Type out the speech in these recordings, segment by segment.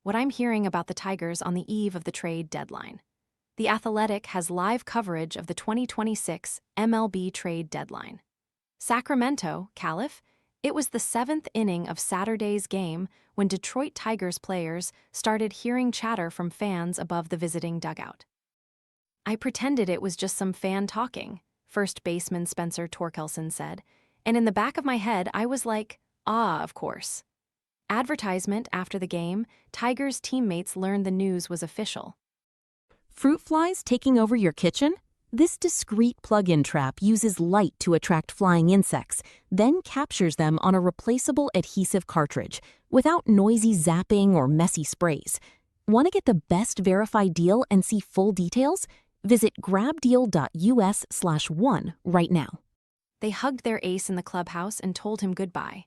what I'm hearing about the Tigers on the eve of the trade deadline. The Athletic has live coverage of the 2026 MLB Trade Deadline. Sacramento, Calif, it was the seventh inning of Saturday's game when Detroit Tigers players started hearing chatter from fans above the visiting dugout. I pretended it was just some fan talking, first baseman Spencer Torkelson said, and in the back of my head I was like, of course. Advertisement after the game, Tigers teammates learned the news was official. Fruit flies taking over your kitchen? This discreet plug-in trap uses light to attract flying insects, then captures them on a replaceable adhesive cartridge, without noisy zapping or messy sprays. Want to get the best verified deal and see full details? Visit grabdeal.us/one right now. They hugged their ace in the clubhouse and told him goodbye.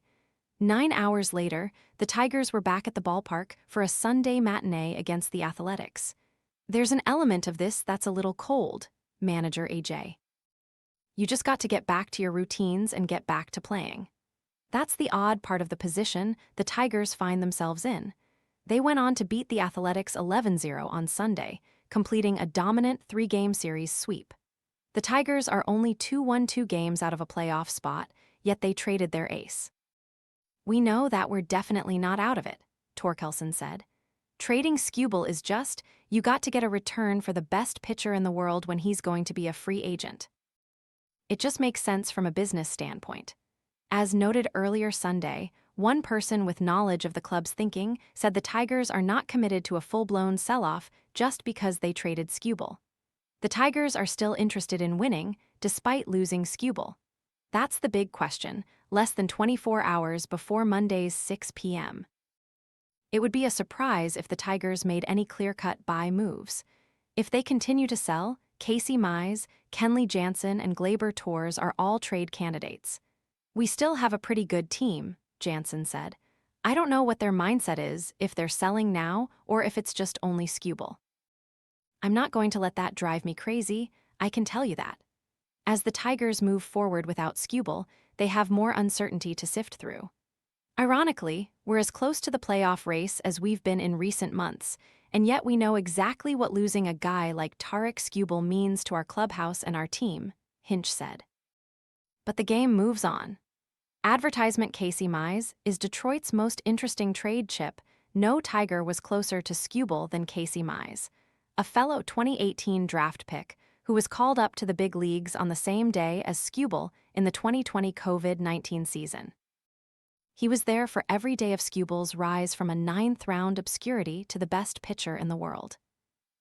9 hours later, the Tigers were back at the ballpark for a Sunday matinee against the Athletics. There's an element of this that's a little cold, manager AJ. You just got to get back to your routines and get back to playing. That's the odd part of the position the Tigers find themselves in. They went on to beat the Athletics 11-0 on Sunday, completing a dominant 3-game series sweep. The Tigers are only 2-1-2 games out of a playoff spot, yet they traded their ace. We know that we're definitely not out of it, Torkelson said. Trading Skubal is just, you got to get a return for the best pitcher in the world when he's going to be a free agent. It just makes sense from a business standpoint. As noted earlier Sunday, one person with knowledge of the club's thinking said the Tigers are not committed to a full-blown sell-off just because they traded Skubal. The Tigers are still interested in winning, despite losing Skubal. That's the big question, less than 24 hours before Monday's 6 p.m. It would be a surprise if the Tigers made any clear-cut buy moves. If they continue to sell, Casey Mize, Kenley Jansen, and Gleyber Torres are all trade candidates. We still have a pretty good team, Jansen said. I don't know what their mindset is, if they're selling now or if it's just only Skubal. I'm not going to let that drive me crazy, I can tell you that. As the Tigers move forward without Skubal, they have more uncertainty to sift through. Ironically, we're as close to the playoff race as we've been in recent months, and yet we know exactly what losing a guy like Tarik Skubal means to our clubhouse and our team, Hinch said. But the game moves on. Advertisement Casey Mize is Detroit's most interesting trade chip. No Tiger was closer to Skubal than Casey Mize, a fellow 2018 draft pick who was called up to the big leagues on the same day as Skubal in the 2020 COVID-19 season. He was there for every day of Skubal's rise from a 9th-round obscurity to the best pitcher in the world.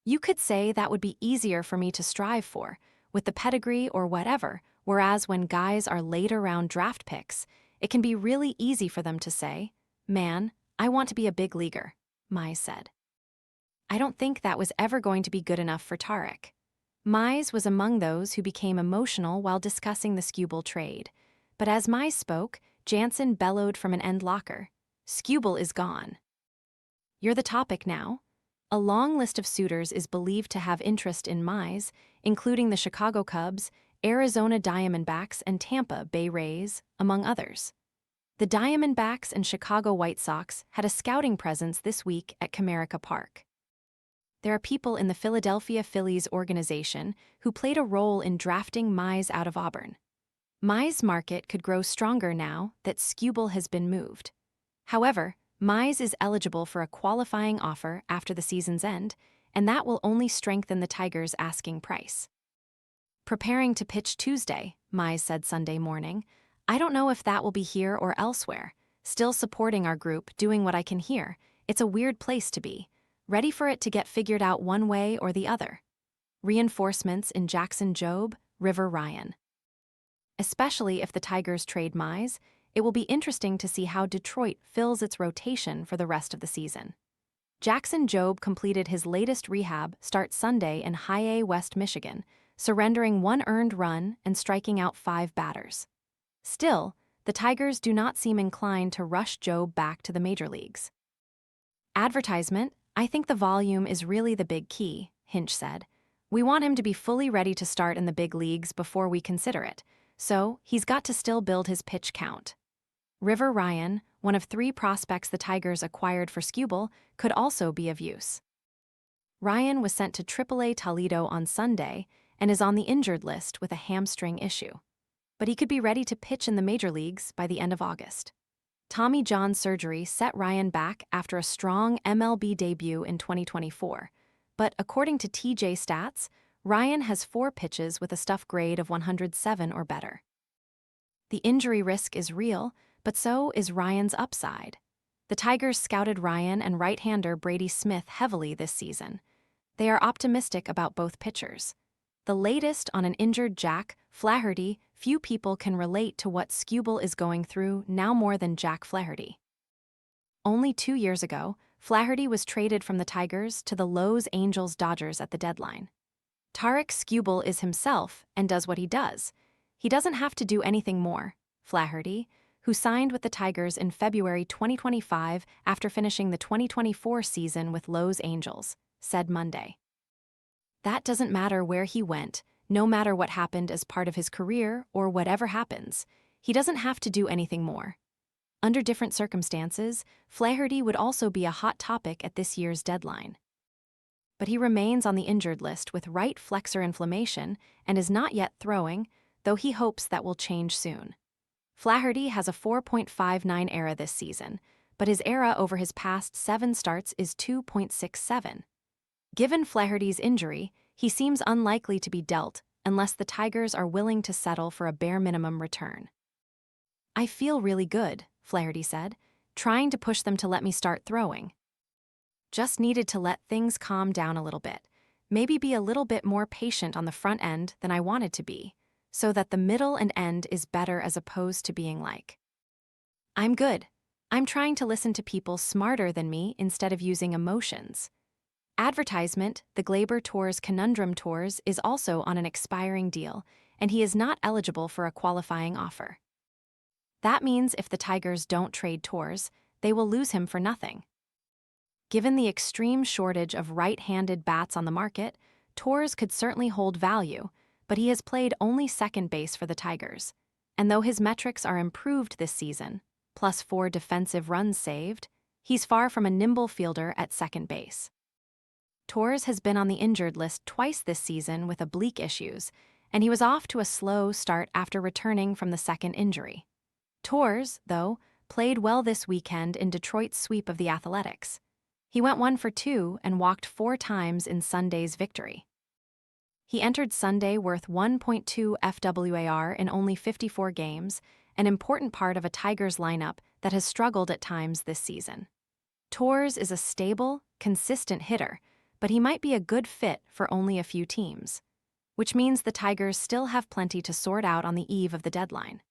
You could say that would be easier for me to strive for, with the pedigree or whatever, whereas when guys are later-round draft picks, it can be really easy for them to say, "Man, I want to be a big leaguer," Mize said. I don't think that was ever going to be good enough for Tarik. Mize was among those who became emotional while discussing the Skubal trade. But as Mize spoke, Jansen bellowed from an end locker, "Skubal is gone." You're the topic now. A long list of suitors is believed to have interest in Mize, including the Chicago Cubs, Arizona Diamondbacks, and Tampa Bay Rays, among others. The Diamondbacks and Chicago White Sox had a scouting presence this week at Comerica Park. There are people in the Philadelphia Phillies organization who played a role in drafting Mize out of Auburn. Mize's market could grow stronger now that Skubal has been moved. However, Mize is eligible for a qualifying offer after the season's end, and that will only strengthen the Tigers' asking price. Preparing to pitch Tuesday, Mize said Sunday morning. I don't know if that will be here or elsewhere. Still supporting our group, doing what I can here. It's a weird place to be. Ready for it to get figured out one way or the other. Reinforcements in Jackson Jobe, River Ryan. Especially if the Tigers trade Mize, it will be interesting to see how Detroit fills its rotation for the rest of the season. Jackson Jobe completed his latest rehab start Sunday in High A, West Michigan, surrendering 1 earned run and striking out 5 batters. Still, the Tigers do not seem inclined to rush Jobe back to the major leagues. Advertisement, I think the volume is really the big key, Hinch said. We want him to be fully ready to start in the big leagues before we consider it, so he's got to still build his pitch count. River Ryan, one of 3 prospects the Tigers acquired for Skubal, could also be of use. Ryan was sent to AAA Toledo on Sunday and is on the injured list with a hamstring issue. But he could be ready to pitch in the major leagues by the end of August. Tommy John surgery set Ryan back after a strong MLB debut in 2024. But according to TJ Stats, Ryan has 4 pitches with a stuff grade of 107 or better. The injury risk is real, but so is Ryan's upside. The Tigers scouted Ryan and right-hander Brady Smith heavily this season. They are optimistic about both pitchers. The latest on an injured Jack Flaherty, few people can relate to what Skubal is going through now more than Jack Flaherty. Only 2 years ago, Flaherty was traded from the Tigers to the Los Angeles Dodgers at the deadline. Tarik Skubal is himself and does what he does. He doesn't have to do anything more. Flaherty, who signed with the Tigers in February 2025 after finishing the 2024 season with Los Angeles, said Monday. That doesn't matter where he went, no matter what happened as part of his career or whatever happens. He doesn't have to do anything more. Under different circumstances, Flaherty would also be a hot topic at this year's deadline. But he remains on the injured list with right flexor inflammation and is not yet throwing, though he hopes that will change soon. Flaherty has a 4.59 ERA this season, but his ERA over his past 7 starts is 2.67. Given Flaherty's injury, he seems unlikely to be dealt unless the Tigers are willing to settle for a bare minimum return. I feel really good, Flaherty said, trying to push them to let me start throwing. Just needed to let things calm down a little bit, maybe be a little bit more patient on the front end than I wanted to be, so that the middle and end is better as opposed to being like, I'm good. I'm trying to listen to people smarter than me instead of using emotions. Advertisement, the Glaber Tours Conundrum Tours, is also on an expiring deal, and he is not eligible for a qualifying offer. That means if the Tigers don't trade Tours, they will lose him for nothing. Given the extreme shortage of right-handed bats on the market, Tours could certainly hold value, but he has played only second base for the Tigers, and though his metrics are improved this season, plus 4 defensive runs saved, he's far from a nimble fielder at second base. Tours has been on the injured list twice this season with oblique issues, and he was off to a slow start after returning from the second injury. Tours, though, played well this weekend in Detroit's sweep of the Athletics. He went 1 for 2 and walked 4 times in Sunday's victory. He entered Sunday worth 1.2 FWAR in only 54 games, an important part of a Tigers lineup that has struggled at times this season. Tours is a stable, consistent hitter, but he might be a good fit for only a few teams, which means the Tigers still have plenty to sort out on the eve of the deadline.